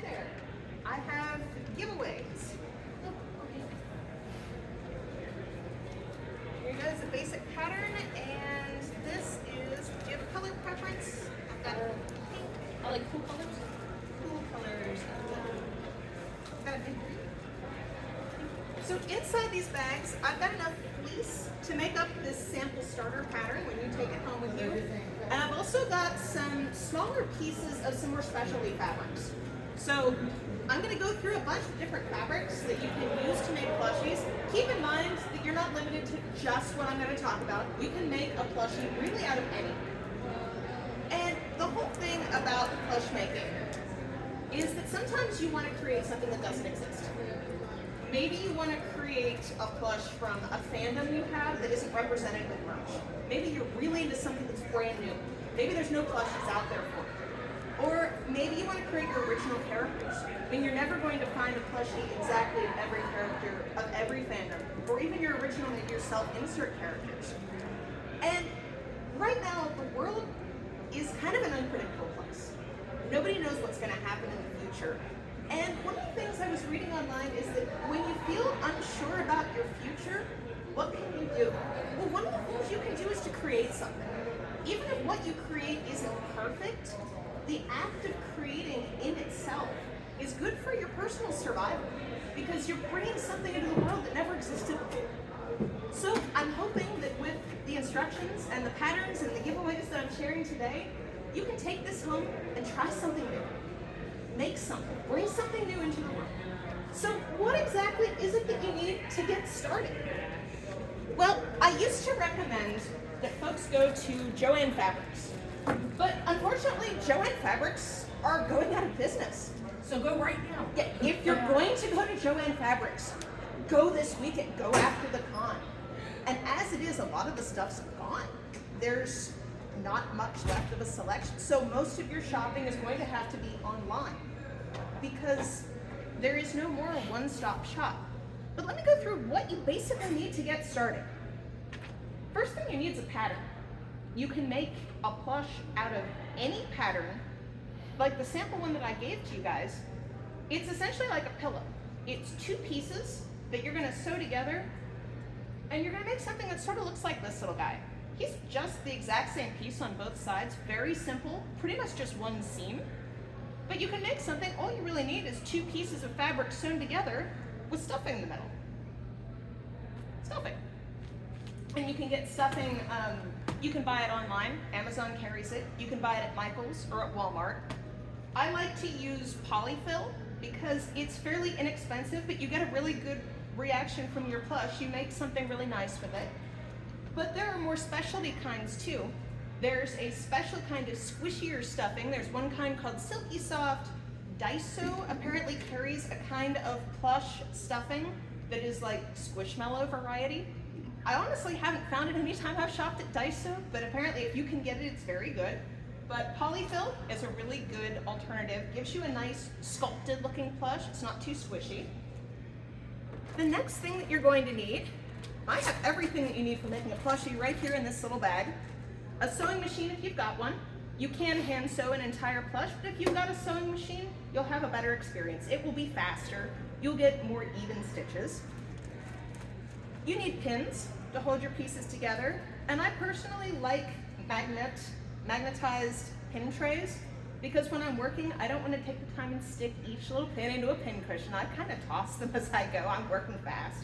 there. I have giveaways. Here goes a basic pattern, and this is, do you have a color preference? I've got pink. I like cool colors. Cool colors. I've got a pink. So inside these bags, I've got enough fleece to make up this sample starter pattern when you take it home with you. And I've also got some smaller pieces of some more specialty fabrics. So I'm going to go through a bunch of different fabrics that you can use to make plushies. Keep in mind that you're not limited to just what I'm going to talk about. You can make a plushie really out of any. And the whole thing about plush making is that sometimes you want to create something that doesn't exist. Maybe you want to create a plush from a fandom you have that isn't represented with merch. Maybe you're really into something that's brand new. Maybe there's no plushies out there for it. Or maybe you want to create your original characters. I mean, you're never going to find a plushie exactly of every character of every fandom, or even your original and your self-insert characters. And right now, the world is kind of an unpredictable place. Nobody knows what's going to happen in the future. And one of the things I was reading online is that when you feel unsure about your future, what can you do? Well, one of the things you can do is to create something. Even if what you create isn't perfect, the act of creating in itself is good for your personal survival, because you're bringing something into the world that never existed before. So I'm hoping that with the instructions and the patterns and the giveaways that I'm sharing today, you can take this home and try something new. Make something, bring something new into the world. So what exactly is it that you need to get started? Well, I used to recommend that folks go to Jo-Ann Fabrics, but unfortunately Jo-Ann Fabrics are going out of business. So go right now. Yeah, if you're going to go to Jo-Ann Fabrics, go this weekend, go after the con. And as it is, a lot of the stuff's gone. There's not much left of a selection. So most of your shopping is going to have to be online because there is no more a one-stop shop. But let me go through what you basically need to get started. First thing you need is a pattern. You can make a plush out of any pattern, like the sample one that I gave to you guys. It's essentially like a pillow. It's two pieces that you're gonna sew together, and you're gonna make something that sort of looks like this little guy. He's just the exact same piece on both sides, very simple, pretty much just one seam. But you can make something, all you really need is two pieces of fabric sewn together with stuffing in the middle. Stuffing. And you can get stuffing, you can buy it online, Amazon carries it, you can buy it at Michael's or at Walmart. I like to use polyfill because it's fairly inexpensive, but you get a really good reaction from your plush. You make something really nice with it. But there are more specialty kinds too. There's a special kind of squishier stuffing. There's one kind called Silky Soft. Daiso apparently carries a kind of plush stuffing that is like Squishmallow variety. I honestly haven't found it any time I've shopped at Daiso, but apparently if you can get it, it's very good. But polyfill is a really good alternative. Gives you a nice sculpted looking plush. It's not too squishy. The next thing that you're going to need, I have everything that you need for making a plushie right here in this little bag. A sewing machine if you've got one. You can hand sew an entire plush, but if you've got a sewing machine, you'll have a better experience. It will be faster. You'll get more even stitches. You need pins to hold your pieces together, and I personally like magnetized pin trays, because when I'm working, I don't want to take the time and stick each little pin into a pin cushion. I kind of toss them as I go. I'm working fast.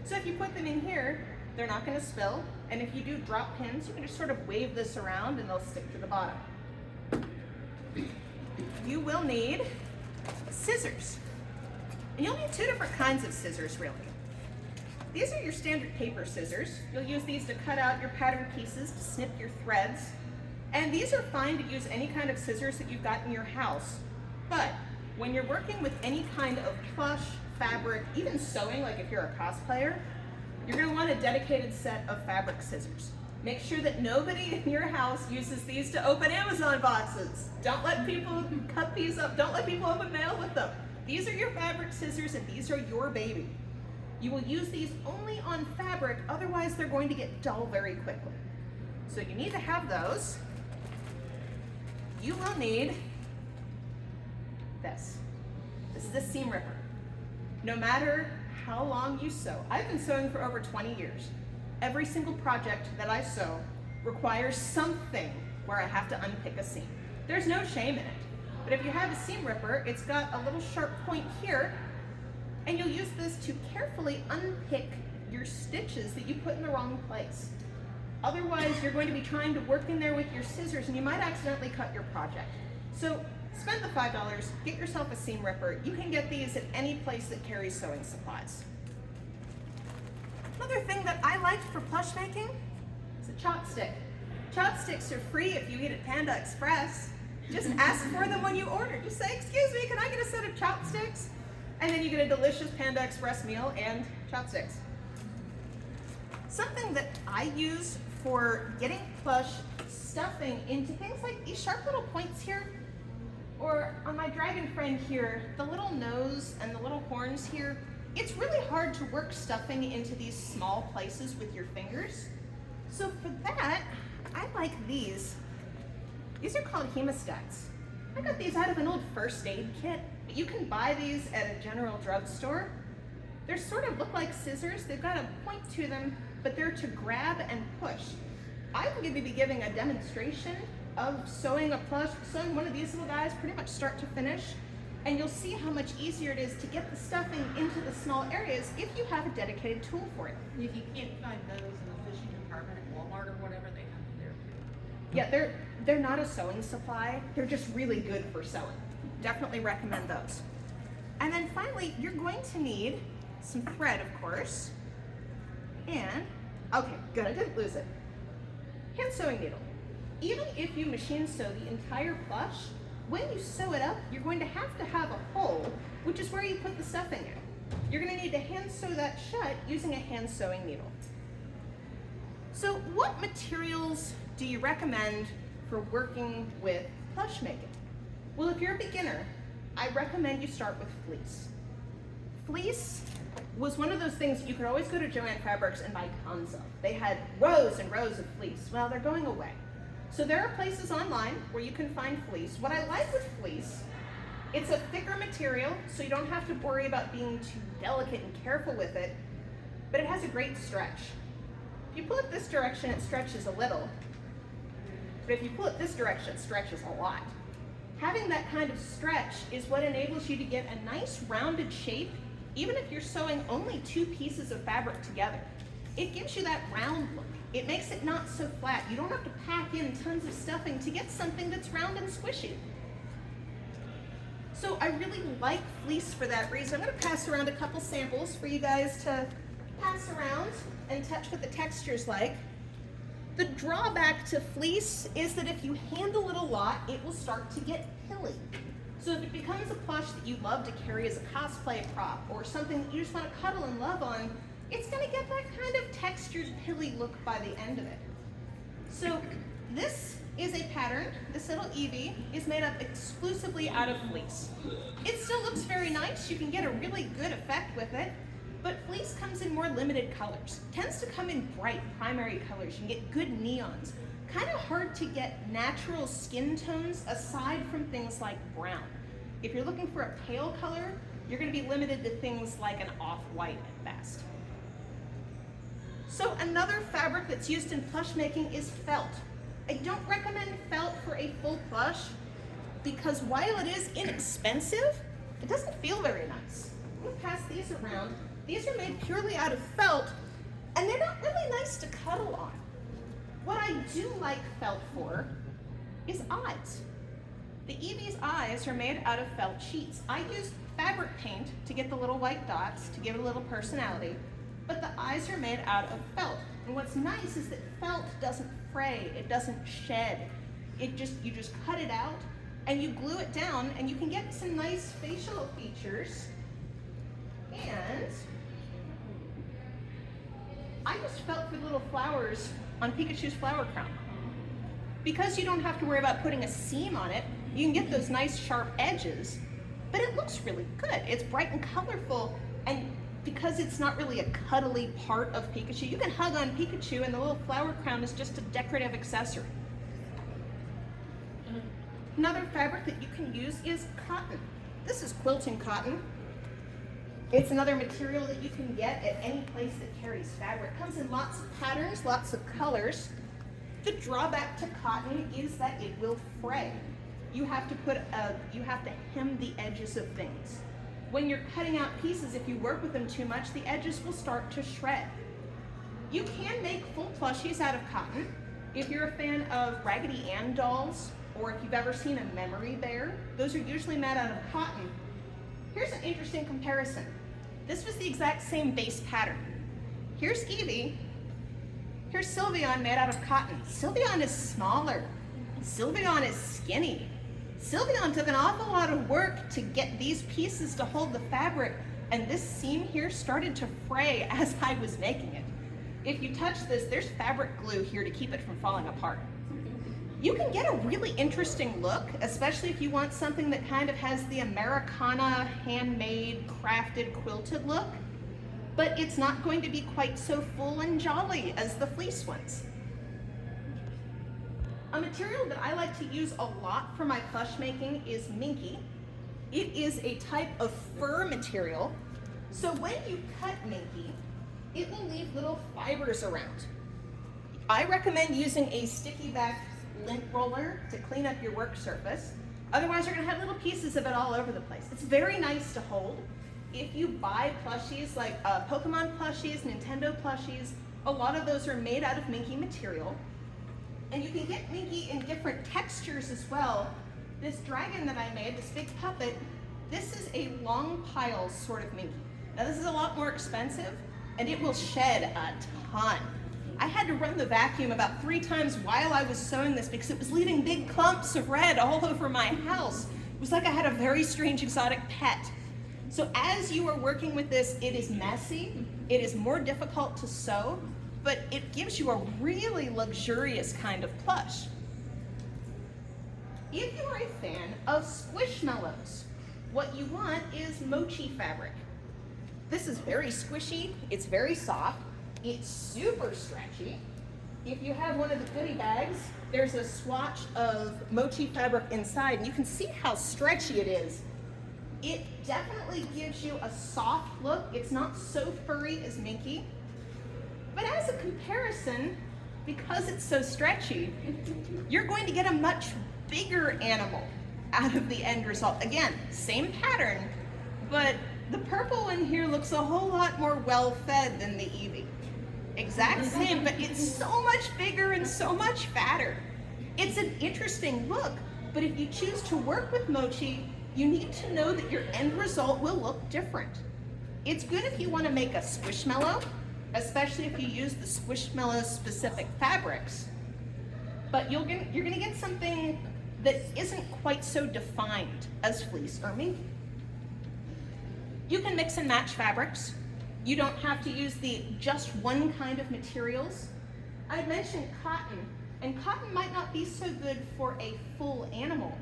So if you put them in here, they're not going to spill, and if you do drop pins, you can just sort of wave this around and they'll stick to the bottom. You will need scissors, and you'll need two different kinds of scissors really. These are your standard paper scissors. You'll use these to cut out your pattern pieces, to snip your threads. And these are fine to use any kind of scissors that you've got in your house. But when you're working with any kind of plush, fabric, even sewing, like if you're a cosplayer, you're gonna want a dedicated set of fabric scissors. Make sure that nobody in your house uses these to open Amazon boxes. Don't let people cut these up. Don't let people open mail with them. These are your fabric scissors and these are your baby. You will use these only on fabric, otherwise they're going to get dull very quickly. So you need to have those. You will need this. the seam ripper. No matter how long you sew, I've been sewing for over 20 years. Every single project that I sew requires something where I have to unpick a seam. There's no shame in it. But if you have a seam ripper, it's got a little sharp point here, and you'll use this to carefully unpick your stitches that you put in the wrong place. Otherwise, you're going to be trying to work in there with your scissors and you might accidentally cut your project. So spend the $5, get yourself a seam ripper. You can get these at any place that carries sewing supplies. Another thing that I liked for plush making is a chopstick. Chopsticks are free if you eat at Panda Express. Just ask for them when you order. Just say, excuse me, can I get a set of chopsticks? And then you get a delicious Panda Express meal and chopsticks. Something that I use for getting plush stuffing into things like these sharp little points here, or on my dragon friend here, the little nose and the little horns here, it's really hard to work stuffing into these small places with your fingers. So for that, I like these. These are called hemostats. I got these out of an old first aid kit, but you can buy these at a general drugstore. They sort of look like scissors. They've got a point to them, but they're to grab and push. I will be giving a demonstration of sewing one of these little guys pretty much start to finish, and you'll see how much easier it is to get the stuffing into the small areas if you have a dedicated tool for it. If you can't find those in the fishing department at Walmart or whatever, they have them there too. Yeah, they're not a sewing supply. They're just really good for sewing. Definitely recommend those. And then finally, you're going to need some thread, of course. And, okay, good, I didn't lose it. Hand sewing needle. Even if you machine sew the entire plush, when you sew it up, you're going to have a hole, which is where you put the stuffing in. You're going to need to hand sew that shut using a hand sewing needle. So what materials do you recommend for working with plush making? Well, if you're a beginner, I recommend you start with fleece. Fleece was one of those things you could always go to Joann Fabrics and buy tons of. They had rows and rows of fleece. Well, they're going away. So there are places online where you can find fleece. What I like with fleece, it's a thicker material, so you don't have to worry about being too delicate and careful with it, but it has a great stretch. If you pull it this direction, it stretches a little, but if you pull it this direction, it stretches a lot. Having that kind of stretch is what enables you to get a nice rounded shape, even if you're sewing only two pieces of fabric together. It gives you that round look. It makes it not so flat. You don't have to pack in tons of stuffing to get something that's round and squishy. So I really like fleece for that reason. I'm going to pass around a couple samples for you guys to pass around and touch what the texture's like. The drawback to fleece is that if you handle it a lot, it will start to get pilly. So if it becomes a plush that you love to carry as a cosplay prop or something that you just want to cuddle and love on, it's going to get that kind of textured, pilly look by the end of it. So this is a pattern. This little Evie is made up exclusively out of fleece. It still looks very nice. You can get a really good effect with it, but fleece comes in more limited colors. It tends to come in bright primary colors. You can get good neons. Kind of hard to get natural skin tones aside from things like brown. If you're looking for a pale color, you're going to be limited to things like an off-white at best. So another fabric that's used in plush making is felt. I don't recommend felt for a full plush because while it is inexpensive, it doesn't feel very nice. I'm going to pass these around. These are made purely out of felt, and they're not really nice to cuddle on. What I do like felt for is eyes. The Evie's eyes are made out of felt sheets. I used fabric paint to get the little white dots to give it a little personality, but the eyes are made out of felt. And what's nice is that felt doesn't fray, it doesn't shed. You just cut it out and you glue it down and you can get some nice facial features. And I just felt for the little flowers on Pikachu's flower crown. Because you don't have to worry about putting a seam on it, you can get those nice sharp edges, but it looks really good. It's bright and colorful, and because it's not really a cuddly part of Pikachu, you can hug on Pikachu and the little flower crown is just a decorative accessory. Another fabric that you can use is cotton. This is quilting cotton. It's another material that you can get at any place that carries fabric. It comes in lots of patterns, lots of colors. The drawback to cotton is that it will fray. You have to hem the edges of things. When you're cutting out pieces, if you work with them too much, the edges will start to shred. You can make full plushies out of cotton. If you're a fan of Raggedy Ann dolls, or if you've ever seen a memory bear, those are usually made out of cotton. Here's an interesting comparison. This was the exact same base pattern. Here's Evie. Here's Sylveon made out of cotton. Sylveon is smaller. Sylveon is skinny. Sylveon took an awful lot of work to get these pieces to hold the fabric, and this seam here started to fray as I was making it. If you touch this, there's fabric glue here to keep it from falling apart. You can get a really interesting look, especially if you want something that kind of has the Americana, handmade, crafted, quilted look, but it's not going to be quite so full and jolly as the fleece ones. A material that I like to use a lot for my plush making is minky. It is a type of fur material, so when you cut minky, it will leave little fibers around. I recommend using a sticky back lint roller to clean up your work surface. Otherwise, you're gonna have little pieces of it all over the place. It's very nice to hold. If you buy plushies like Pokemon plushies, Nintendo plushies, a lot of those are made out of minky material. And you can get minky in different textures as well. This dragon that I made, this big puppet, this is a long pile sort of minky. Now this is a lot more expensive, and it will shed a ton. I had to run the vacuum about 3 times while I was sewing this because it was leaving big clumps of red all over my house. It was like I had a very strange exotic pet. So as you are working with this, it is messy, it is more difficult to sew, but it gives you a really luxurious kind of plush. If you are a fan of squishmallows, what you want is mochi fabric. This is very squishy, it's very soft, it's super stretchy. If you have one of the goodie bags, there's a swatch of mochi fabric inside, and you can see how stretchy it is. It definitely gives you a soft look. It's not so furry as minky. But as a comparison, because it's so stretchy, you're going to get a much bigger animal out of the end result. Again, same pattern, but the purple one here looks a whole lot more well-fed than the Eevee. Exact same, but it's so much bigger and so much fatter. It's an interesting look, but if you choose to work with mochi, you need to know that your end result will look different. It's good if you want to make a squishmallow, especially if you use the squishmallow specific fabrics, but you're gonna get something that isn't quite so defined as fleece or minky. You can mix and match fabrics. You don't have to use the just one kind of materials. I mentioned cotton, and cotton might not be so good for a full animal,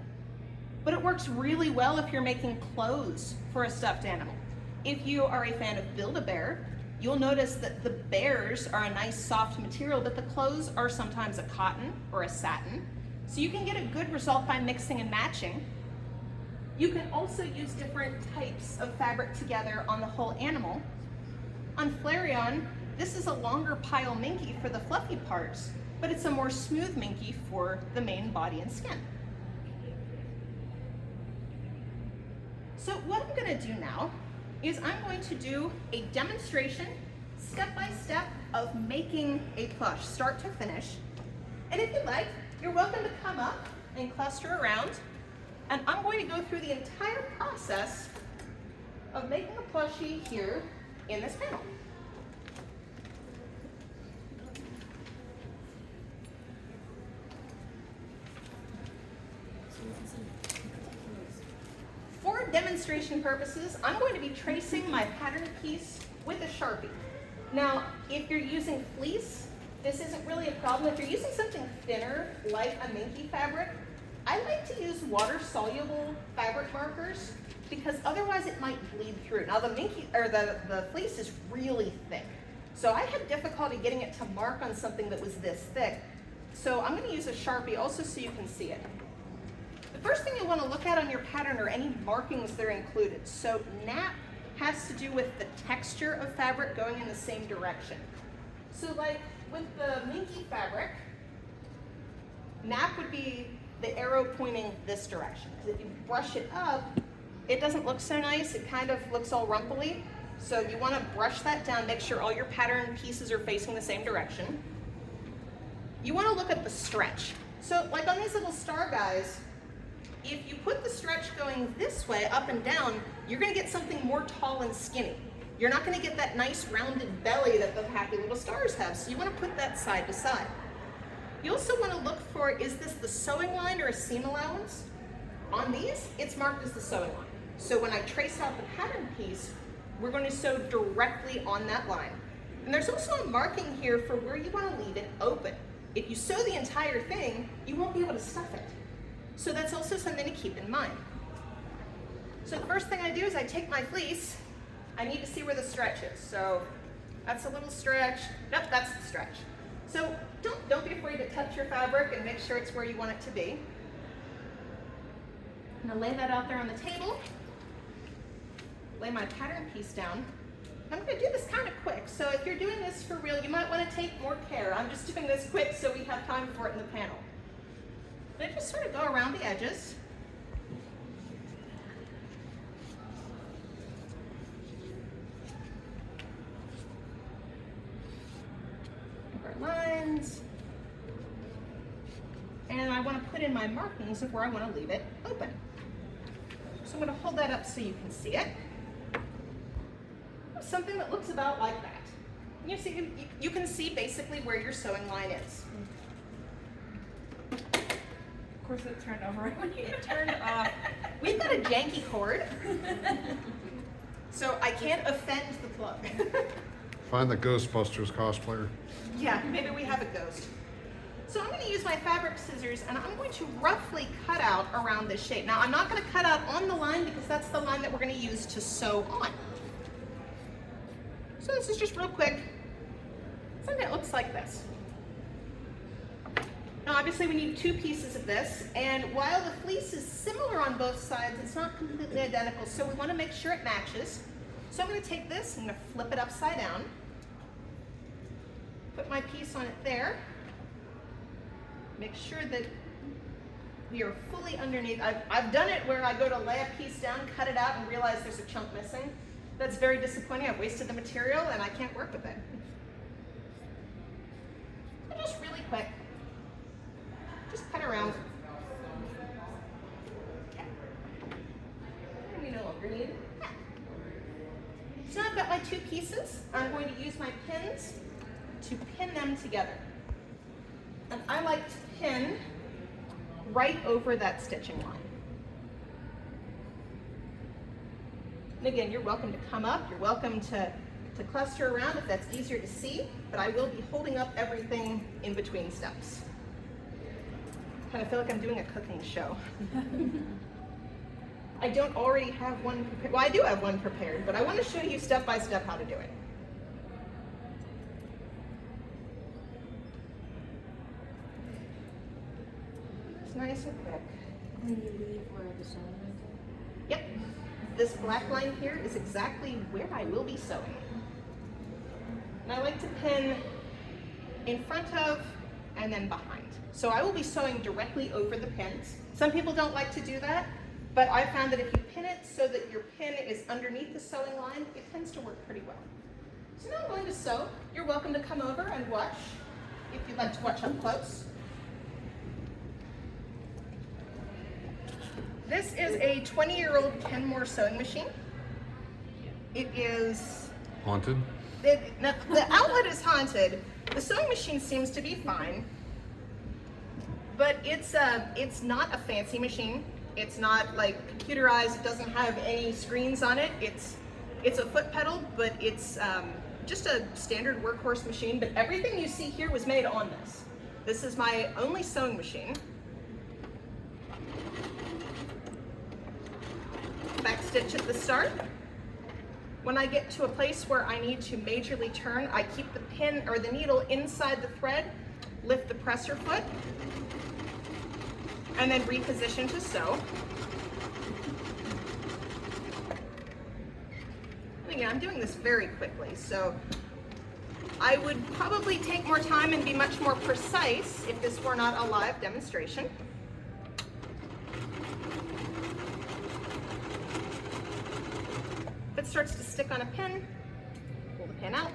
but it works really well if you're making clothes for a stuffed animal. If you are a fan of Build-A-Bear, you'll notice that the bears are a nice soft material, but the clothes are sometimes a cotton or a satin. So you can get a good result by mixing and matching. You can also use different types of fabric together on the whole animal. On Flareon, this is a longer pile minky for the fluffy parts, but it's a more smooth minky for the main body and skin. So what I'm gonna do now is I'm going to do a demonstration, step-by-step, of making a plush, start to finish. And if you'd like, you're welcome to come up and cluster around, and I'm going to go through the entire process of making a plushie here in this panel. For demonstration purposes, I'm going to be tracing my pattern piece with a Sharpie. Now, if you're using fleece, this isn't really a problem. If you're using something thinner, like a minky fabric, I like to use water-soluble fabric markers because otherwise it might bleed through. Now the fleece is really thick, so I had difficulty getting it to mark on something that was this thick. So I'm going to use a Sharpie also so you can see it. The first thing you want to look at on your pattern are any markings that are included. So nap has to do with the texture of fabric going in the same direction. So like with the minky fabric, nap would be the arrow pointing this direction. Because if you brush it up, it doesn't look so nice. It kind of looks all rumply. So you want to brush that down, make sure all your pattern pieces are facing the same direction. You want to look at the stretch. So like on these little star guys, if you put the stretch going this way, up and down, you're going to get something more tall and skinny. You're not going to get that nice rounded belly that the happy little stars have. So you want to put that side to side. You also want to look for, is this the sewing line or a seam allowance? On these, it's marked as the sewing line. So when I trace out the pattern piece, we're going to sew directly on that line. And there's also a marking here for where you want to leave it open. If you sew the entire thing, you won't be able to stuff it. So that's also something to keep in mind. So the first thing I do is I take my fleece. I need to see where the stretch is. So that's a little stretch. Nope, that's the stretch. So don't be afraid to touch your fabric and make sure it's where you want it to be. I'm gonna lay that out there on the table. Lay my pattern piece down. I'm gonna do this kind of quick. So if you're doing this for real, you might want to take more care. I'm just doing this quick so we have time for it in the panel. I just sort of go around the edges. Our lines. And I want to put in my markings of where I want to leave it open. So I'm going to hold that up so you can see it. Something that looks about like that. You can see basically where your sewing line is. Of course it turned over when you Turned off. We've got a janky cord, so I can't offend the plug. Find the Ghostbusters cosplayer. Yeah, maybe we have a ghost. So I'm going to use my fabric scissors and I'm going to roughly cut out around this shape. Now I'm not going to cut out on the line because that's the line that we're going to use to sew on. So this is just real quick. Something that looks like this. Now obviously we need two pieces of this, and while the fleece is similar on both sides, it's not completely identical, so we want to make sure it matches. So I'm going to take this, I'm going to flip it upside down, put my piece on it there, make sure that we are fully underneath. I've done it where I go to lay a piece down, cut it out, and realize there's a chunk missing. That's very disappointing. I've wasted the material and I can't work with it. So just really quick, just cut around. Okay. And we no longer need that. So now I've got my two pieces. I'm going to use my pins to pin them together. And I like to pin right over that stitching line. And again, you're welcome to come up, you're welcome to cluster around if that's easier to see, but I will be holding up everything in between steps. Kind of feel like I'm doing a cooking show. I don't already have one prepared. Well, I do have one prepared, but I want to show you step by step how to do it. It's nice and quick. And you leave where the sewing is? Yep. This black line here is exactly where I will be sewing. And I like to pin in front of and then behind. So I will be sewing directly over the pins. Some people don't like to do that, but I found that if you pin it so that your pin is underneath the sewing line, it tends to work pretty well. So now I'm going to sew. You're welcome to come over and watch if you'd like to watch up close. This is a 20-year-old Kenmore sewing machine. It is Haunted? the outlet is haunted. The sewing machine seems to be fine, but it's not a fancy machine. It's not like computerized. It doesn't have any screens on it. It's a foot pedal, but it's just a standard workhorse machine. But everything you see here was made on this. This is my only sewing machine. Back stitch at the start. When I get to a place where I need to majorly turn, I keep the pin or the needle inside the thread, lift the presser foot, and then reposition to sew. And again, I'm doing this very quickly, so I would probably take more time and be much more precise if this were not a live demonstration. If it starts to stick on a pin, pull the pin out.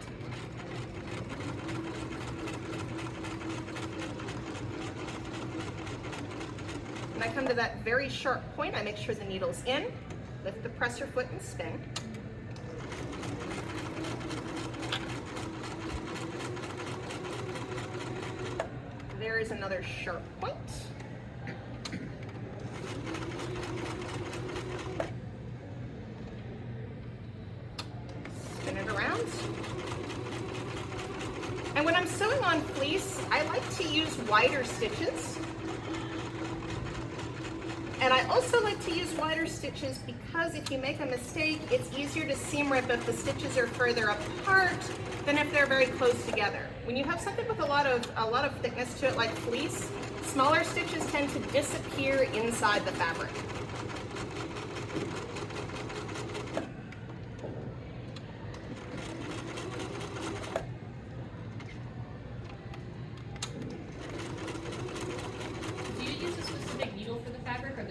When I come to that very sharp point, I make sure the needle's in, lift the presser foot and spin. There is another sharp point. Spin it around. And when I'm sewing on fleece, I like to use wider stitches. And I also like to use wider stitches because if you make a mistake, it's easier to seam rip if the stitches are further apart than if they're very close together. When you have something with a lot of thickness to it like fleece, smaller stitches tend to disappear inside the fabric.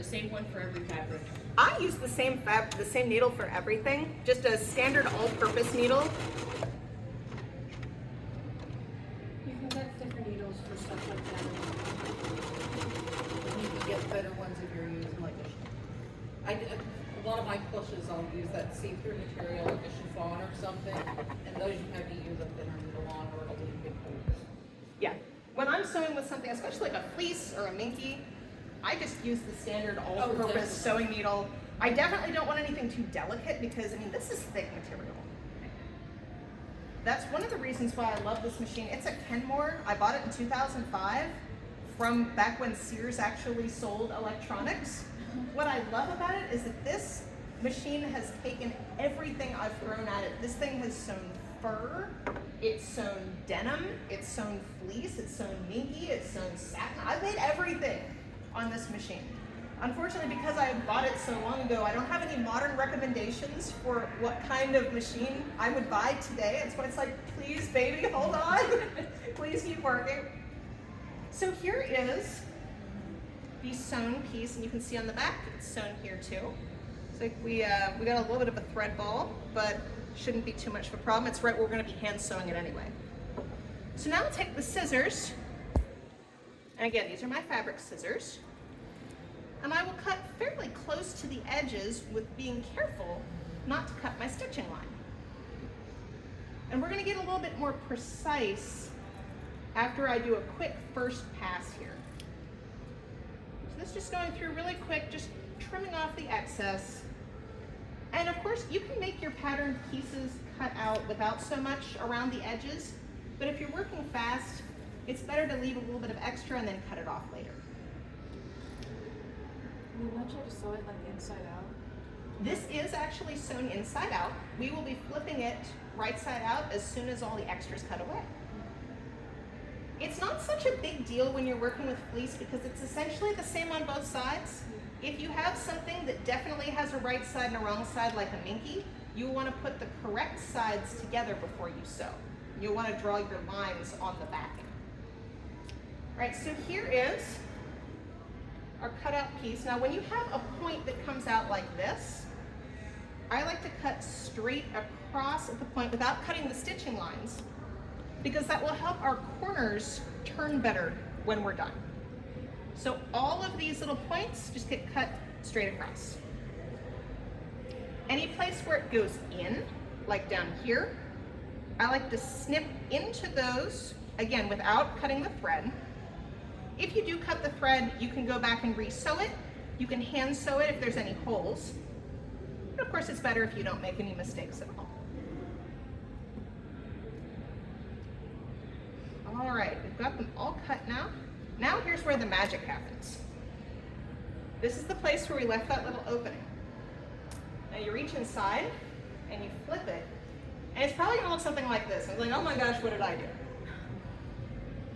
Same one for every fabric? I use the same needle for everything, just a standard all-purpose needle. You can get different needles for stuff like that. You can get better ones if you're using like a lot of my plushes, I'll use that see-through material like a chiffon or something, and those you have to use a thinner needle on or it'll leave big holes. Yeah, when I'm sewing with something, especially like a fleece or a minky, I just use the standard all-purpose sewing needle. I definitely don't want anything too delicate because, I mean, this is thick material. That's one of the reasons why I love this machine. It's a Kenmore. I bought it in 2005 from back when Sears actually sold electronics. What I love about it is that this machine has taken everything I've thrown at it. This thing has sewn fur, it's sewn denim, it's sewn fleece, it's sewn minky, it's sewn satin. I've made everything on this machine. Unfortunately, because I bought it so long ago, I don't have any modern recommendations for what kind of machine I would buy today. That's why it's like, please baby, hold on. Please keep working. So here is the sewn piece, and you can see on the back, it's sewn here too. It's like we got a little bit of a thread ball, but shouldn't be too much of a problem. It's right where we're gonna be hand sewing it anyway. So now I'll take the scissors, and again, these are my fabric scissors. And I will cut fairly close to the edges with being careful not to cut my stitching line. And we're gonna get a little bit more precise after I do a quick first pass here. So this is just going through really quick, just trimming off the excess. And of course, you can make your pattern pieces cut out without so much around the edges, but if you're working fast, it's better to leave a little bit of extra and then cut it off later. You want you to sew it like inside out? This is actually sewn inside out. We will be flipping it right side out as soon as all the extras cut away. It's not such a big deal when you're working with fleece because it's essentially the same on both sides. If you have something that definitely has a right side and a wrong side like a minky, you want to put the correct sides together before you sew. You'll want to draw your lines on the back. All right, so here is our cutout piece. Now when you have a point that comes out like this, I like to cut straight across at the point without cutting the stitching lines because that will help our corners turn better when we're done. So all of these little points just get cut straight across. Any place where it goes in, like down here, I like to snip into those, again, without cutting the thread. If you do cut the thread, you can go back and re-sew it. You can hand sew it if there's any holes. And of course, it's better if you don't make any mistakes at all. All right, we've got them all cut now. Now here's where the magic happens. This is the place where we left that little opening. Now you reach inside and you flip it, and it's probably gonna look something like this. I'm like, oh my gosh, what did I do?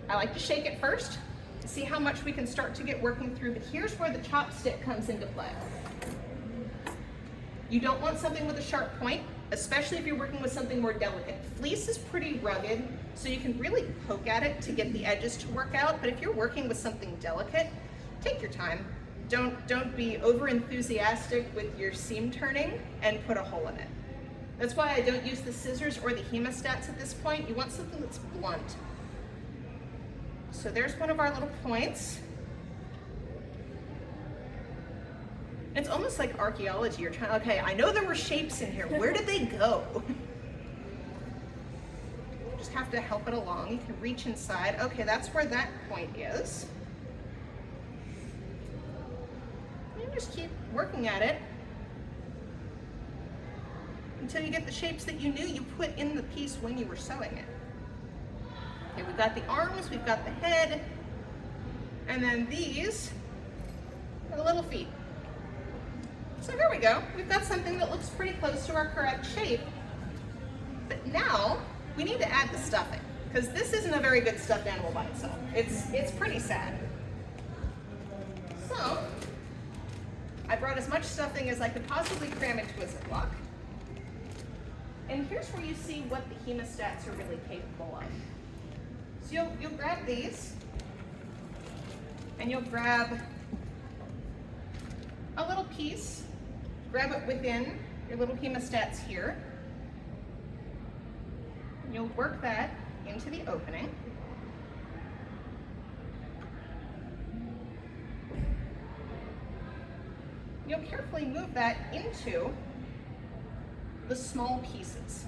I like to shake it first. See how much we can start to get working through, but here's where the chopstick comes into play. You don't want something with a sharp point, especially if you're working with something more delicate. Fleece is pretty rugged, so you can really poke at it to get the edges to work out, but if you're working with something delicate, take your time. Don't be over enthusiastic with your seam turning and put a hole in it. That's why I don't use the scissors or the hemostats at this point. You want something that's blunt. So there's one of our little points. It's almost like archaeology. You're trying, okay, I know there were shapes in here. Where did they go? Just have to help it along. You can reach inside. Okay, that's where that point is. You just keep working at it until you get the shapes that you knew you put in the piece when you were sewing it. Okay, we've got the arms, we've got the head, and then these are the little feet. So here we go. We've got something that looks pretty close to our correct shape. But now we need to add the stuffing, because this isn't a very good stuffed animal by itself. It's pretty sad. So I brought as much stuffing as I could possibly cram into a Ziploc. And here's where you see what the hemostats are really capable of. So you'll grab these, and you'll grab a little piece, grab it within your little hemostats here. And you'll work that into the opening. You'll carefully move that into the small pieces.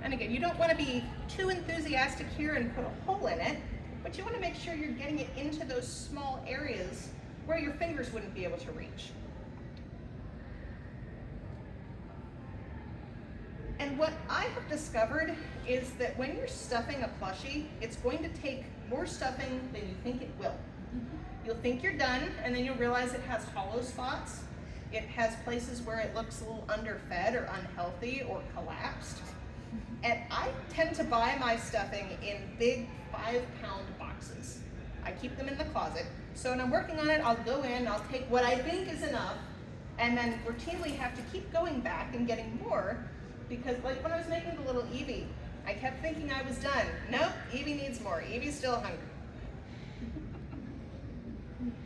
And again, you don't want to be too enthusiastic here and put a hole in it, but you want to make sure you're getting it into those small areas where your fingers wouldn't be able to reach. And what I have discovered is that when you're stuffing a plushie, it's going to take more stuffing than you think it will. You'll think you're done, and then you'll realize it has hollow spots. It has places where it looks a little underfed or unhealthy or collapsed. And I tend to buy my stuffing in big 5-pound boxes. I keep them in the closet. So when I'm working on it, I'll go in, I'll take what I think is enough, and then routinely have to keep going back and getting more, because like when I was making the little Evie, I kept thinking I was done. Nope, Evie needs more. Evie's still hungry.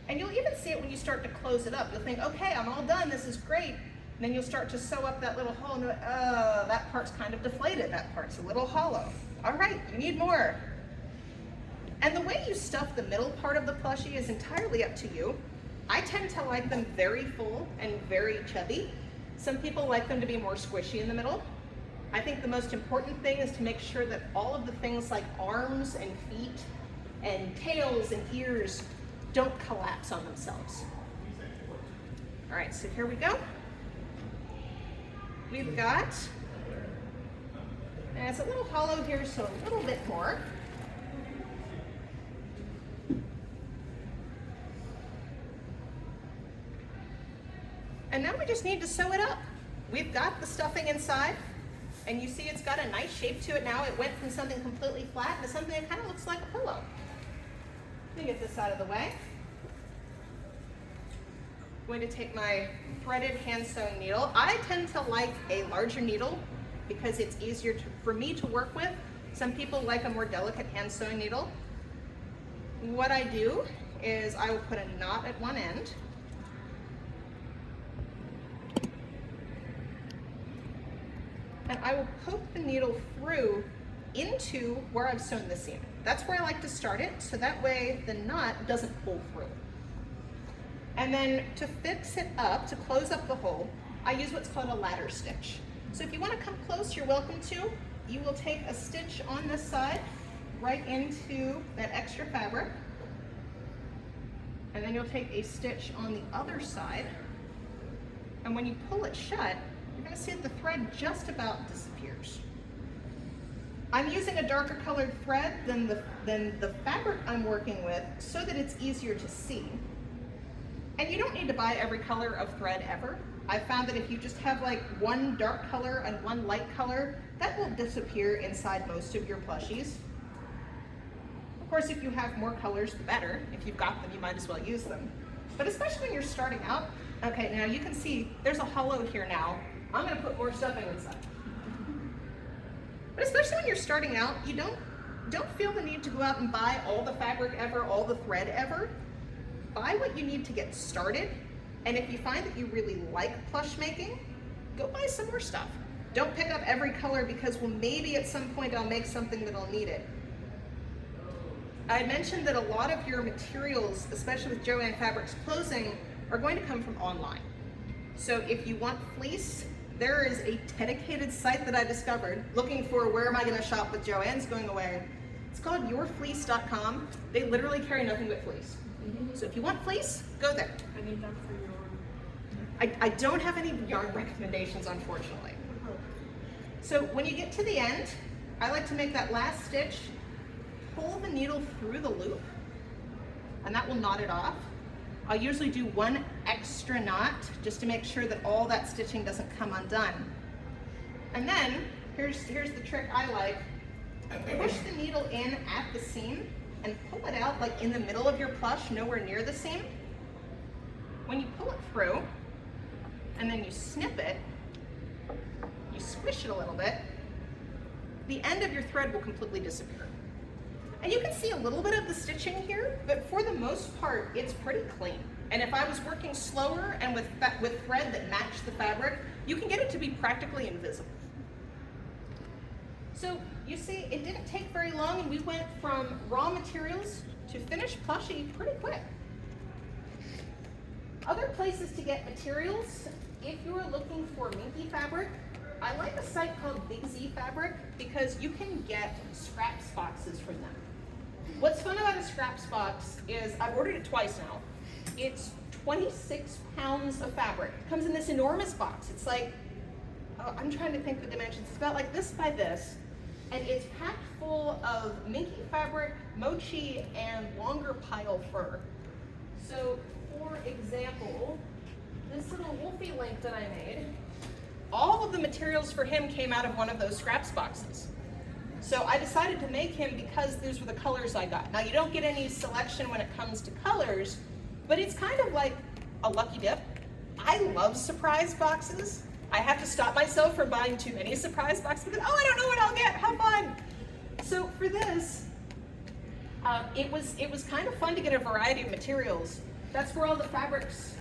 And you'll even see it when you start to close it up. You'll think, okay, I'm all done, this is great. And then you'll start to sew up that little hole and you're like, oh, that part's kind of deflated, that part's a little hollow. All right, you need more. And the way you stuff the middle part of the plushie is entirely up to you. I tend to like them very full and very chubby. Some people like them to be more squishy in the middle. I think the most important thing is to make sure that all of the things like arms and feet and tails and ears don't collapse on themselves. All right, so here we go. We've got, and it's a little hollow here, so a little bit more. And now we just need to sew it up. We've got the stuffing inside, and you see it's got a nice shape to it now. It went from something completely flat to something that kind of looks like a pillow. Let me get this out of the way. I'm going to take my threaded hand sewing needle. I tend to like a larger needle because it's easier for me to work with. Some people like a more delicate hand sewing needle. What I do is I will put a knot at one end. And I will poke the needle through into where I've sewn the seam. That's where I like to start it, so that way the knot doesn't pull through. And then to fix it up, to close up the hole, I use what's called a ladder stitch. So if you want to come close, you're welcome to. You will take a stitch on this side, right into that extra fabric, and then you'll take a stitch on the other side, and when you pull it shut, you're going to see that the thread just about disappears. I'm using a darker colored thread than the fabric I'm working with so that it's easier to see. And you don't need to buy every color of thread ever. I found that if you just have like one dark color and one light color, that will disappear inside most of your plushies. course, if you have more colors, the better. If you've got them, you might as well use them. But especially when you're starting out, okay, now you can see there's a hollow here now. I'm gonna put more stuffing inside. But especially when you're starting out, you don't feel the need to go out and buy all the fabric ever, all the thread ever. Buy what you need to get started. And if you find that you really like plush making, go buy some more stuff. Don't pick up every color because, well, maybe at some point I'll make something that'll need it. I mentioned that a lot of your materials, especially with Joann Fabrics clothing, are going to come from online. So if you want fleece, there is a dedicated site that I discovered looking for where am I going to shop with Joann's going away. It's called yourfleece.com. They literally carry nothing but fleece. So if you want fleece, go there. I need that for your. I don't have any yarn recommendations, unfortunately. So when you get to the end, I like to make that last stitch, pull the needle through the loop, and that will knot it off. I'll usually do one extra knot just to make sure that all that stitching doesn't come undone. And then, here's the trick I like. Push the needle in at the seam and pull it out like in the middle of your plush, nowhere near the seam. When you pull it through, and then you snip it, you squish it a little bit, the end of your thread will completely disappear. And you can see a little bit of the stitching here, but for the most part, it's pretty clean. And if I was working slower and with thread that matched the fabric, you can get it to be practically invisible. So you see, it didn't take very long, and we went from raw materials to finished plushie pretty quick. Other places to get materials, if you're looking for minky fabric, I like a site called Big Z Fabric because you can get scraps boxes from them. What's fun about a scraps box is, I've ordered it twice now. It's 26 pounds of fabric. It comes in this enormous box. It's like, I'm trying to think the dimensions. It's about like this by this. And it's packed full of minky fabric, mochi, and longer pile fur. So, for example, this little Wolfie link that I made, all of the materials for him came out of one of those scraps boxes. So I decided to make him because these were the colors I got. Now you don't get any selection when it comes to colors, but it's kind of like a lucky dip. I love surprise boxes. I have to stop myself from buying too many surprise boxes because, oh, I don't know what I'll get, how fun. So for this, it was kind of fun to get a variety of materials. That's where all the fabrics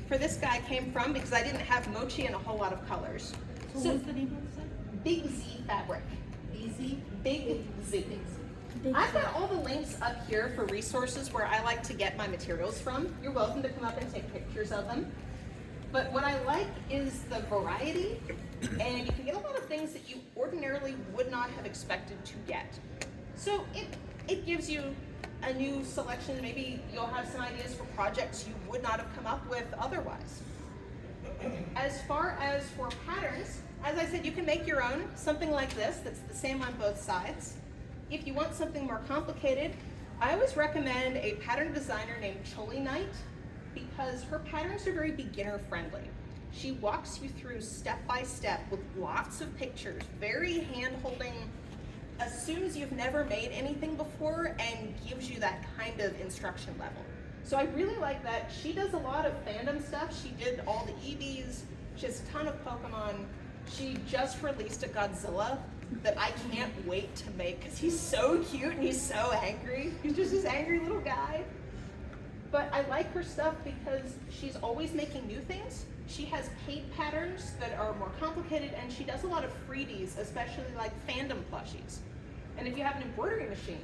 for this guy came from because I didn't have mochi and a whole lot of colors. So what's the name of the site? Big Z Fabric. Easy. Big Z. I've got all the links up here for resources where I like to get my materials from. You're welcome to come up and take pictures of them. But what I like is the variety, and you can get a lot of things that you ordinarily would not have expected to get. So it gives you a new selection. Maybe you'll have some ideas for projects you would not have come up with otherwise. As far as for patterns, as I said, you can make your own, something like this that's the same on both sides. If you want something more complicated, I always recommend a pattern designer named Choli Knight because her patterns are very beginner friendly. She walks you through step by step with lots of pictures, very hand-holding, assumes you've never made anything before and gives you that kind of instruction level. So I really like that. She does a lot of fandom stuff. She did all the Eevees. She has a ton of Pokemon. She just released a Godzilla that I can't wait to make because he's so cute and he's so angry. He's just this angry little guy. But I like her stuff because she's always making new things. She has paint patterns that are more complicated, and she does a lot of freebies, especially like fandom plushies. And if you have an embroidery machine,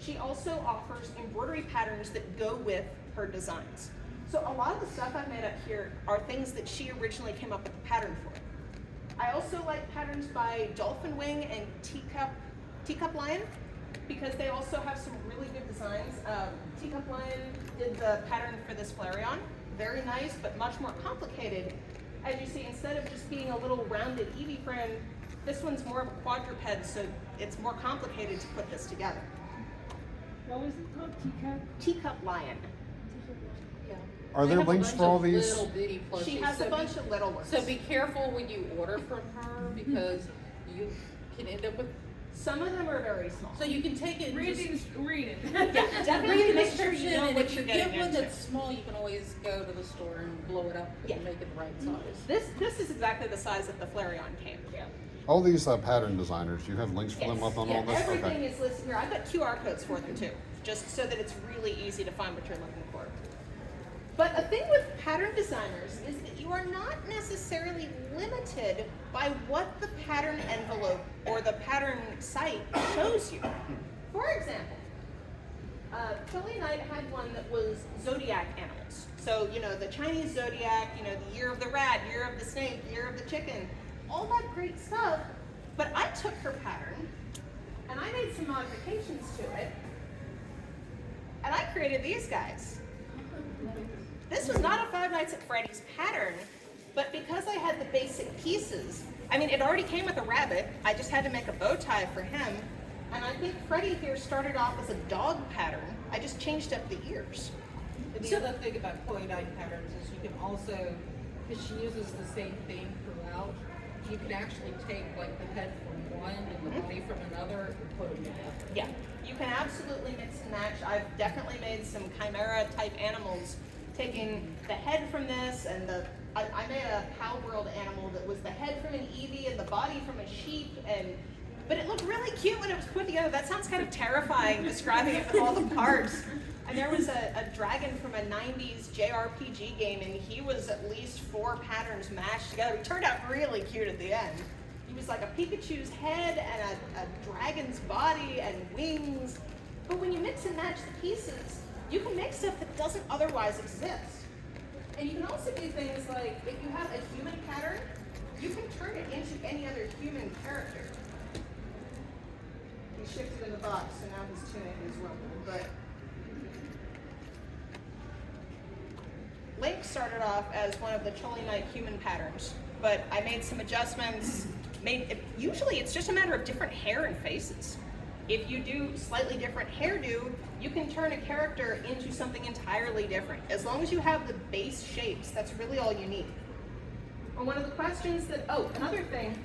she also offers embroidery patterns that go with her designs. So a lot of the stuff I've made up here are things that she originally came up with a pattern for. I also like patterns by Dolphin Wing and Teacup Lion because they also have some really good designs. Teacup Lion did the pattern for this Flareon. Very nice, but much more complicated. As you see, instead of just being a little rounded Eevee friend, this one's more of a quadruped, so it's more complicated to put this together. What was it called? Teacup? Teacup Lion. Yeah. Are there They have a links bunch for all of these? Little bitty plushies. She has a bunch of little ones. So be careful when you order from her because you can end up with Some of them are very small. So you can take it and Read just these, read it. Yeah, definitely read the make sure you description, know and what if you're you getting get one into. that's small, you can always go to the store and blow it up Yeah. and make it the right size. This is exactly the size that the Flareon came. Yeah. All these pattern designers, do you have links for them Yes. up on Yeah, all this? everything Okay. is listed here. I've got QR codes for them too, just so that it's really easy to find what you're looking for. But a thing with pattern designers is that you are not necessarily limited by what the pattern envelope or the pattern site shows you. For example, Kelly and I had one that was zodiac animals. So, you know, the Chinese zodiac, you know, the year of the rat, year of the snake, year of the chicken, all that great stuff. But I took her pattern and I made some modifications to it. And I created these guys. This was not a Five Nights at Freddy's pattern, but because I had the basic pieces, I mean, it already came with a rabbit. I just had to make a bow tie for him. And I think Freddy here started off as a dog pattern. I just changed up the ears. And the other thing about coin-eyed patterns is you can also, because she uses the same thing throughout, you can actually take like the head from one and the body from another and put them together. Yeah, you can absolutely mix and match. I've definitely made some chimera type animals, taking the head from this and I made a Pal World animal that was the head from an Eevee and the body from a sheep, but it looked really cute when it was put together. That sounds kind of terrifying, describing it with all the parts. And there was a dragon from a 90s JRPG game, and he was at least 4 patterns mashed together. He turned out really cute at the end. He was like a Pikachu's head and a dragon's body and wings. But when you mix and match the pieces, you can make stuff that doesn't otherwise exist. And you can also do things like, if you have a human pattern, you can turn it into any other human character. He shifted in the box, so now he's tuning his rumble. But Link started off as one of the Choli Knight human patterns, but I made some adjustments. Usually it's just a matter of different hair and faces. If you do slightly different hairdo, you can turn a character into something entirely different. As long as you have the base shapes, that's really all you need. Or one of the questions that, another thing,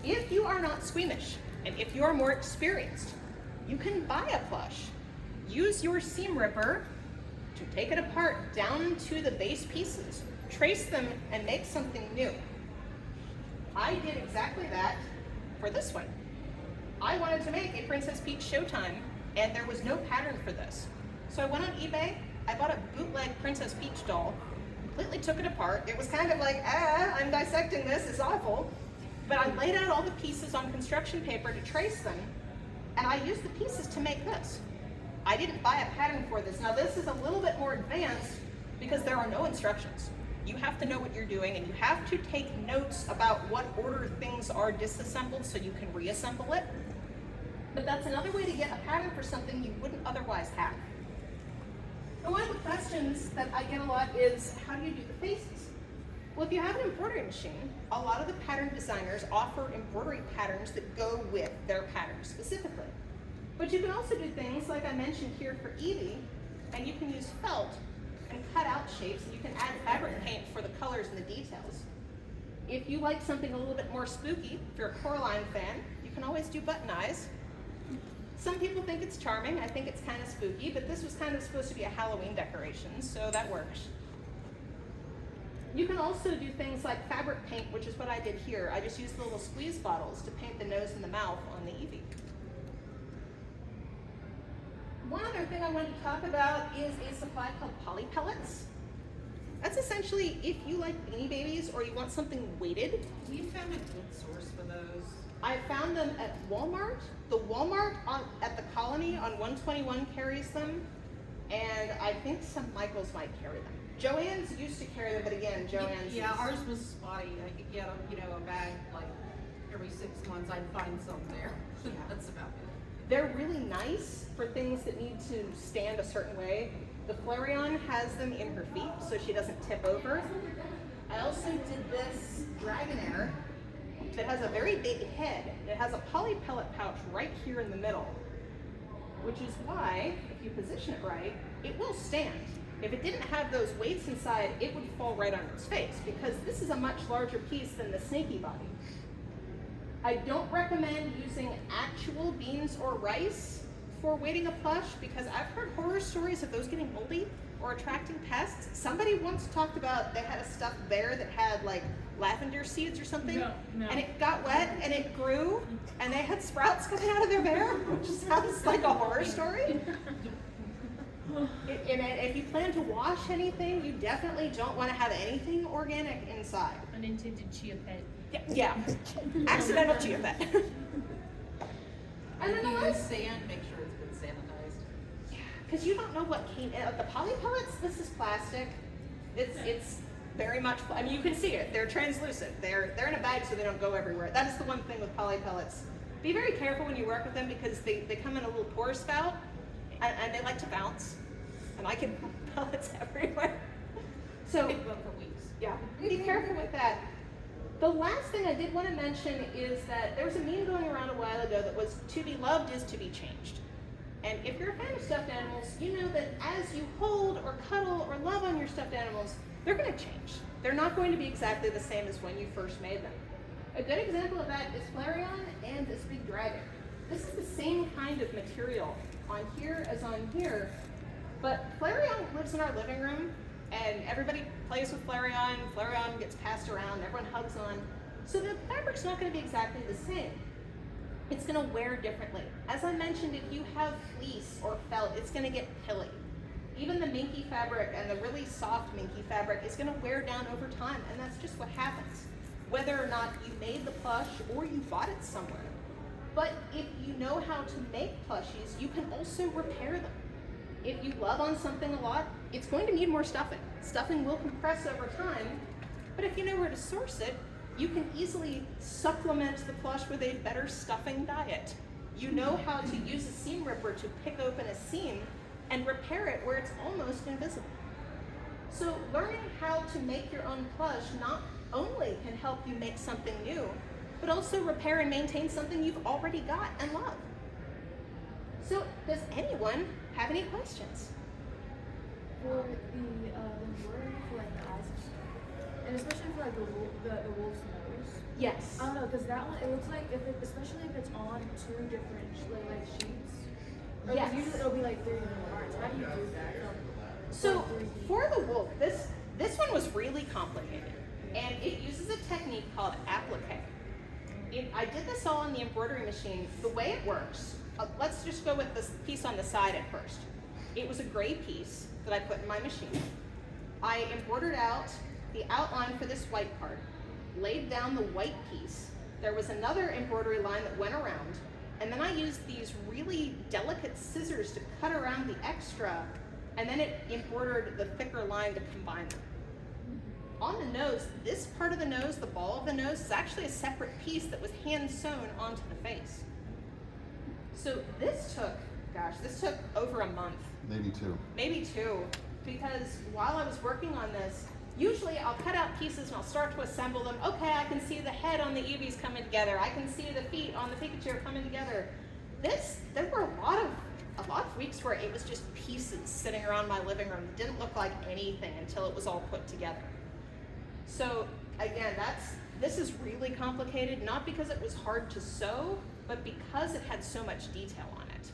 if you are not squeamish, and if you are more experienced, you can buy a plush. Use your seam ripper to take it apart down to the base pieces, trace them, and make something new. I did exactly that for this one. I wanted to make a Princess Peach Showtime, and there was no pattern for this. So I went on eBay, I bought a bootleg Princess Peach doll, completely took it apart. It was kind of like, I'm dissecting this, it's awful. But I laid out all the pieces on construction paper to trace them, and I used the pieces to make this. I didn't buy a pattern for this. Now this is a little bit more advanced because there are no instructions. You have to know what you're doing, and you have to take notes about what order things are disassembled so you can reassemble it. But that's another way to get a pattern for something you wouldn't otherwise have. And one of the questions that I get a lot is, how do you do the faces? Well, if you have an embroidery machine, a lot of the pattern designers offer embroidery patterns that go with their pattern specifically. But you can also do things like I mentioned here for Eevee, and you can use felt and cut out shapes, and you can add fabric paint for the colors and the details. If you like something a little bit more spooky, if you're a Coraline fan, you can always do button eyes. Some people think it's charming. I think it's kind of spooky, but this was kind of supposed to be a Halloween decoration, so that works. You can also do things like fabric paint, which is what I did here. I just used the little squeeze bottles to paint the nose and the mouth on the Eevee. One other thing I wanted to talk about is a supply called poly pellets. That's essentially if you like Beanie Babies or you want something weighted. We found a good source for those. I found them at Walmart. The Walmart at the Colony on 121 carries them, and I think some Michaels might carry them. Joann's used to carry them, but again, Joann's. Yeah, ours was spotty. I could get a bag like every 6 months. I'd find some there. That's about it. They're really nice for things that need to stand a certain way. The Flareon has them in her feet so she doesn't tip over. I also did this Dragonair that has a very big head. It has a poly pellet pouch right here in the middle, which is why, if you position it right, it will stand. If it didn't have those weights inside, it would fall right on its face because this is a much larger piece than the snaky body. I don't recommend using actual beans or rice for weighting a plush because I've heard horror stories of those getting moldy or attracting pests. Somebody once talked about they had a stuffed bear that had like lavender seeds or something, No. and it got wet and it grew, and they had sprouts coming out of their bear, which sounds like a horror story. If you plan to wash anything, you definitely don't want to have anything organic inside. Unintended chia pet. Yeah, accidental chia pet. And If then the you use last, sand, make sure it's been sanitized. because you don't know what came in. The poly pellets, this is plastic. It's very much. I mean, you can see it. They're translucent. They're in a bag so they don't go everywhere. That is the one thing with poly pellets. Be very careful when you work with them because they come in a little pour spout, and they like to bounce, and I can pellets everywhere. So Think about for weeks. yeah, be careful with that. The last thing I did want to mention is that there was a meme going around a while ago that was "to be loved is to be changed." And if you're a fan of stuffed animals, you know that as you hold or cuddle or love on your stuffed animals, they're going to change. They're not going to be exactly the same as when you first made them. A good example of that is Flareon and this big dragon. This is the same kind of material on here as on here, but Flareon lives in our living room, and everybody plays with Flareon. Flareon gets passed around, everyone hugs on. So the fabric's not going to be exactly the same. It's going to wear differently. As I mentioned, if you have fleece or felt, it's going to get pilly. Even the minky fabric and the really soft minky fabric is going to wear down over time, and that's just what happens, whether or not you made the plush or you bought it somewhere. But if you know how to make plushies, you can also repair them. If you love on something a lot, it's going to need more stuffing. Stuffing will compress over time, but if you know where to source it, you can easily supplement the plush with a better stuffing diet. You know how to use a seam ripper to pick open a seam and repair it where it's almost invisible. So learning how to make your own plush not only can help you make something new, but also repair and maintain something you've already got and love. So does anyone have any questions? For the embroidery for like the eyes and stuff, and especially for like the wolf's nose. Yes. I don't know, cause that one it looks like especially if it's on two different like sheets. Or 'cause Yes. usually it'll be like 3 different parts. How do you do that? So for the wolf, this one was really complicated, and it uses a technique called applique. I did this all on the embroidery machine. The way it works, let's just go with this piece on the side at first. It was a gray piece that I put in my machine. I embroidered out the outline for this white part, laid down the white piece. There was another embroidery line that went around, and then I used these really delicate scissors to cut around the extra, and then it embroidered the thicker line to combine them. On the nose, this part of the nose, the ball of the nose, is actually a separate piece that was hand sewn onto the face. So this took over a month. Maybe two, because while I was working on this, usually I'll cut out pieces and I'll start to assemble them. Okay, I can see the head on the Eevees coming together. I can see the feet on the Pikachu coming together. There were a lot of weeks where it was just pieces sitting around my living room. It didn't look like anything until it was all put together. So again, this is really complicated, not because it was hard to sew, but because it had so much detail on it.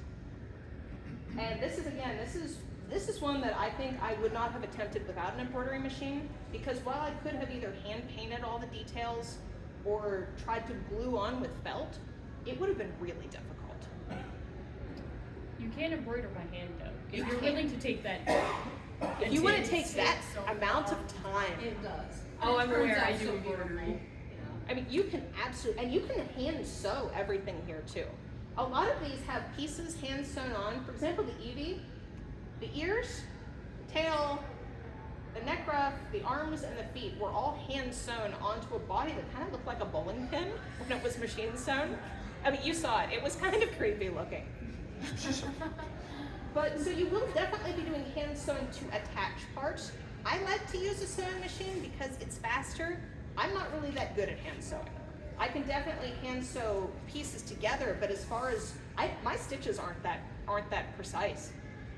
And this is one that I think I would not have attempted without an embroidery machine, because while I could have either hand painted all the details or tried to glue on with felt, it would have been really difficult. You can embroider by hand though. You If you're can. willing to take that. If you want to It take that takes so amount of time, It does. Oh, I'm It turns aware. I out do so embroidery. beautiful. I mean, you can absolutely, and you can hand sew everything here too. A lot of these have pieces hand sewn on. For example, the Eevee, the ears, the tail, the neck ruff, the arms, and the feet were all hand sewn onto a body that kind of looked like a bowling pin when it was machine sewn. I mean, you saw it. It was kind of creepy looking. But so you will definitely be doing hand sewing to attach parts. I like to use a sewing machine because it's faster. I'm not really that good at hand sewing. I can definitely hand sew pieces together, but as far as my stitches aren't that precise.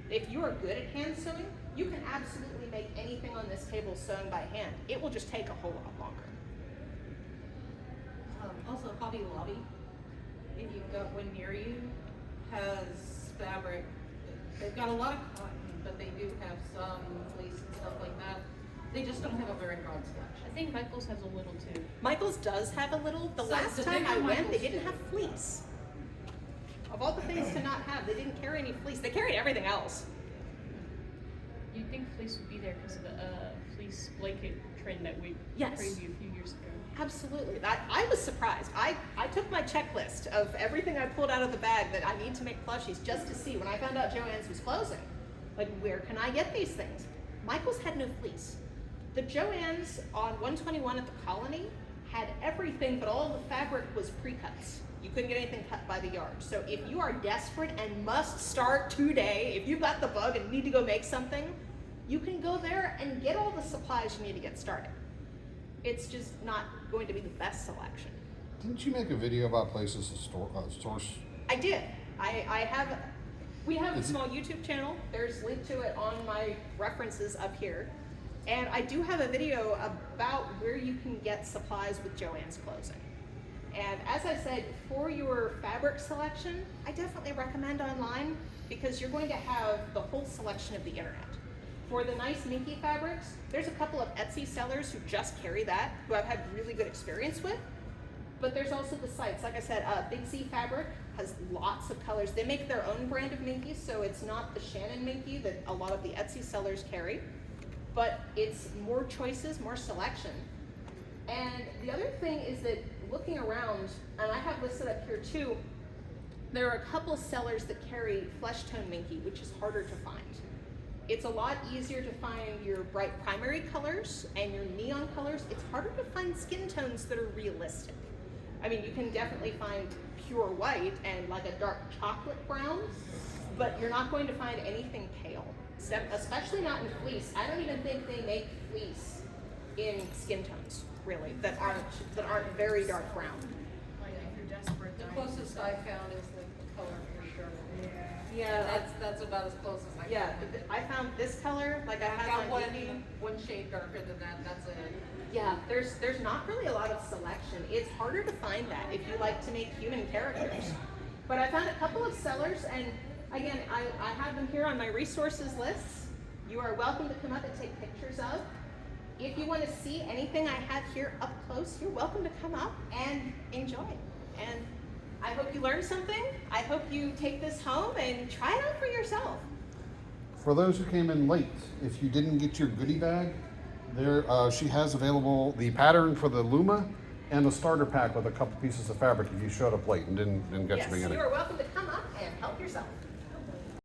If you are good at hand sewing, you can absolutely make anything on this table sewn by hand. It will just take a whole lot longer. Also, Hobby Lobby, if you've got one near you, has fabric. They've got a lot of cotton, but they do have some fleece and stuff like that. They just don't have a very broad selection. I think Michael's has a little too. Michael's does have a little. The So last the time bigger I went, they Michael's didn't do. have fleece. Of all the things to not have, they didn't carry any fleece. They carried everything else. You'd think fleece would be there because of the fleece blanket trend that we Yes. previewed a few years ago. Absolutely. I was surprised. I took my checklist of everything I pulled out of the bag that I need to make plushies just to see when I found out Joann's was closing. Like, where can I get these things? Michael's had no fleece. The Joann's on 121 at the Colony had everything, but all the fabric was pre-cuts. You couldn't get anything cut by the yard. So if you are desperate and must start today, if you've got the bug and need to go make something, you can go there and get all the supplies you need to get started. It's just not going to be the best selection. Didn't you make a video about places to source? I did. We have a small YouTube channel. There's a link to it on my references up here. And I do have a video about where you can get supplies with Joann's closing. And as I said, for your fabric selection, I definitely recommend online because you're going to have the whole selection of the internet. For the nice minky fabrics, there's a couple of Etsy sellers who just carry that, who I've had really good experience with. But there's also the sites, like I said, Big Z Fabric has lots of colors. They make their own brand of minky, so it's not the Shannon minky that a lot of the Etsy sellers carry, but it's more choices, more selection. And the other thing is that looking around, and I have listed up here too, there are a couple sellers that carry flesh tone minky, which is harder to find. It's a lot easier to find your bright primary colors and your neon colors. It's harder to find skin tones that are realistic. I mean, you can definitely find pure white and like a dark chocolate brown, but you're not going to find anything pale, especially not in fleece. I don't even think they make fleece in skin tones, really, that aren't very dark brown. Like if you're desperate. The dying closest to I stuff. found is the color for sure. Yeah, That's about as close as I yeah. found. I found this color, like I I've had got on Etsy. one shade darker than that, that's it. Yeah, there's not really a lot of selection. It's harder to find that if you like to make human characters. But I found a couple of sellers, and again, I have them here on my resources lists. You are welcome to come up and take pictures of. If you want to see anything I have here up close, you're welcome to come up and enjoy. And I hope you learned something. I hope you take this home and try it out for yourself. For those who came in late, if you didn't get your goodie bag, there she has available the pattern for the Luma and a starter pack with a couple pieces of fabric if you showed up late and didn't get Yes, your beginning. you are welcome to come up and help yourself.